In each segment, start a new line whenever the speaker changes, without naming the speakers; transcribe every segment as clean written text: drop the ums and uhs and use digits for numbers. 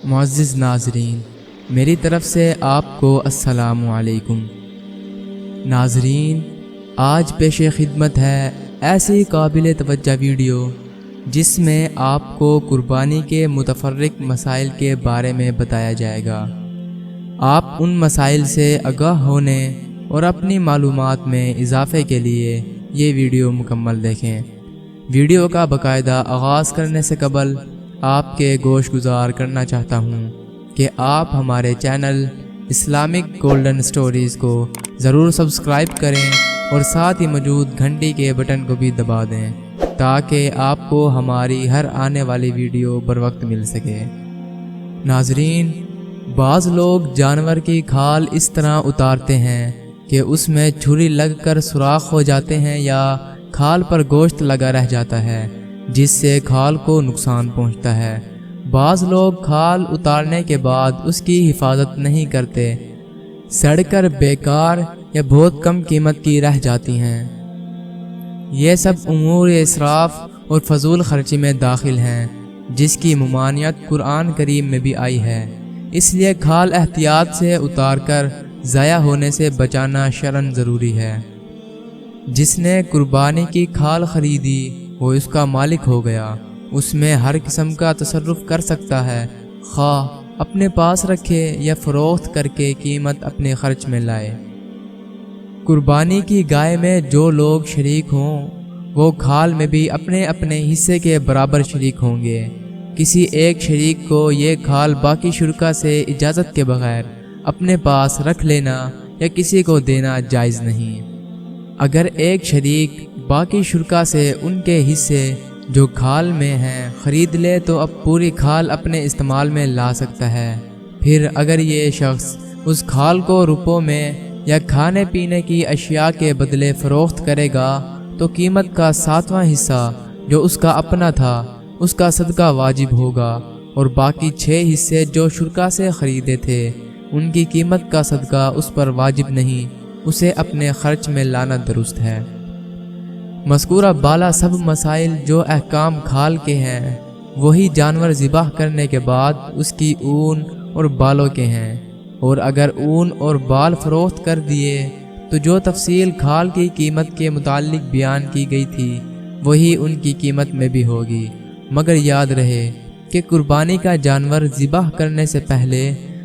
معزز ناظرین، میری طرف سے آپ کو السلام علیکم۔ ناظرین، آج پیش خدمت ہے ایسی قابل توجہ ویڈیو جس میں آپ کو قربانی کے متفرق مسائل کے بارے میں بتایا جائے گا۔ آپ ان مسائل سے آگاہ ہونے اور اپنی معلومات میں اضافے کے لیے یہ ویڈیو مکمل دیکھیں۔ ویڈیو کا باقاعدہ آغاز کرنے سے قبل آپ کے گوش گزار کرنا چاہتا ہوں کہ آپ ہمارے چینل اسلامک گولڈن سٹوریز کو ضرور سبسکرائب کریں اور ساتھ ہی موجود گھنٹی کے بٹن کو بھی دبا دیں تاکہ آپ کو ہماری ہر آنے والی ویڈیو بر وقت مل سکے۔ ناظرین، بعض لوگ جانور کی کھال اس طرح اتارتے ہیں کہ اس میں چھری لگ کر سوراخ ہو جاتے ہیں یا کھال پر گوشت لگا رہ جاتا ہے جس سے کھال کو نقصان پہنچتا ہے۔ بعض لوگ کھال اتارنے کے بعد اس کی حفاظت نہیں کرتے، سڑ کر بیکار یا بہت کم قیمت کی رہ جاتی ہیں۔ یہ سب امور اسراف اور فضول خرچی میں داخل ہیں جس کی ممانعت قرآن کریم میں بھی آئی ہے۔ اس لیے کھال احتیاط سے اتار کر ضائع ہونے سے بچانا شرعاً ضروری ہے۔ جس نے قربانی کی کھال خریدی وہ اس کا مالک ہو گیا، اس میں ہر قسم کا تصرف کر سکتا ہے، خواہ اپنے پاس رکھے یا فروخت کر کے قیمت اپنے خرچ میں لائے۔ قربانی کی گائے میں جو لوگ شریک ہوں وہ کھال میں بھی اپنے اپنے حصے کے برابر شریک ہوں گے۔ کسی ایک شریک کو یہ کھال باقی شرکا سے اجازت کے بغیر اپنے پاس رکھ لینا یا کسی کو دینا جائز نہیں۔ اگر ایک شریک باقی شرکا سے ان کے حصے جو کھال میں ہیں خرید لے تو اب پوری کھال اپنے استعمال میں لا سکتا ہے۔ پھر اگر یہ شخص اس کھال کو روپوں میں یا کھانے پینے کی اشیاء کے بدلے فروخت کرے گا تو قیمت کا 7واں حصہ جو اس کا اپنا تھا اس کا صدقہ واجب ہوگا، اور باقی 6 حصے جو شرکا سے خریدے تھے ان کی قیمت کا صدقہ اس پر واجب نہیں، اسے اپنے خرچ میں لانا درست ہے۔ مذکورہ بالا سب مسائل جو احکام کھال کے ہیں وہی جانور ذبح کرنے کے بعد اس کی اون اور بالوں کے ہیں، اور اگر اون اور بال فروخت کر دیے تو جو تفصیل کھال کی قیمت کے متعلق بیان کی گئی تھی وہی ان کی قیمت میں بھی ہوگی۔ مگر یاد رہے کہ قربانی کا جانور ذبح کرنے سے پہلے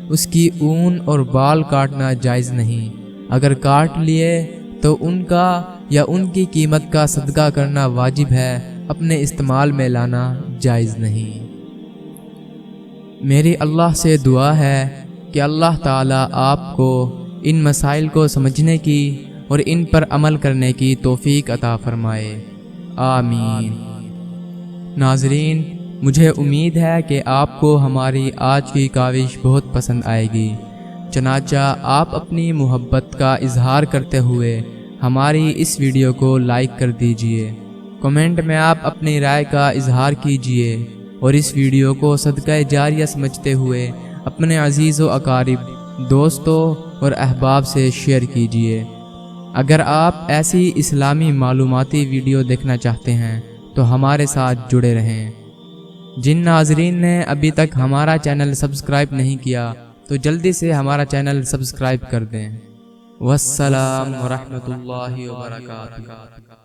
اس کی اون اور بال کاٹنا جائز نہیں۔ اگر کاٹ لیے تو ان کا یا ان کی قیمت کا صدقہ کرنا واجب ہے، اپنے استعمال میں لانا جائز نہیں۔ میری اللہ سے دعا ہے کہ اللہ تعالیٰ آپ کو ان مسائل کو سمجھنے کی اور ان پر عمل کرنے کی توفیق عطا فرمائے، آمین۔ ناظرین، مجھے امید ہے کہ آپ کو ہماری آج کی کاوش بہت پسند آئے گی، چنانچہ آپ اپنی محبت کا اظہار کرتے ہوئے ہماری اس ویڈیو کو لائک کر دیجئے۔ کمنٹ میں آپ اپنی رائے کا اظہار کیجئے اور اس ویڈیو کو صدقہ جاریہ سمجھتے ہوئے اپنے عزیز و اقارب، دوستوں اور احباب سے شیئر کیجئے۔ اگر آپ ایسی اسلامی معلوماتی ویڈیو دیکھنا چاہتے ہیں تو ہمارے ساتھ جڑے رہیں۔ جن ناظرین نے ابھی تک ہمارا چینل سبسکرائب نہیں کیا تو جلدی سے ہمارا چینل سبسکرائب کر دیں۔ والسلام ورحمۃ اللہ وبرکاتہ۔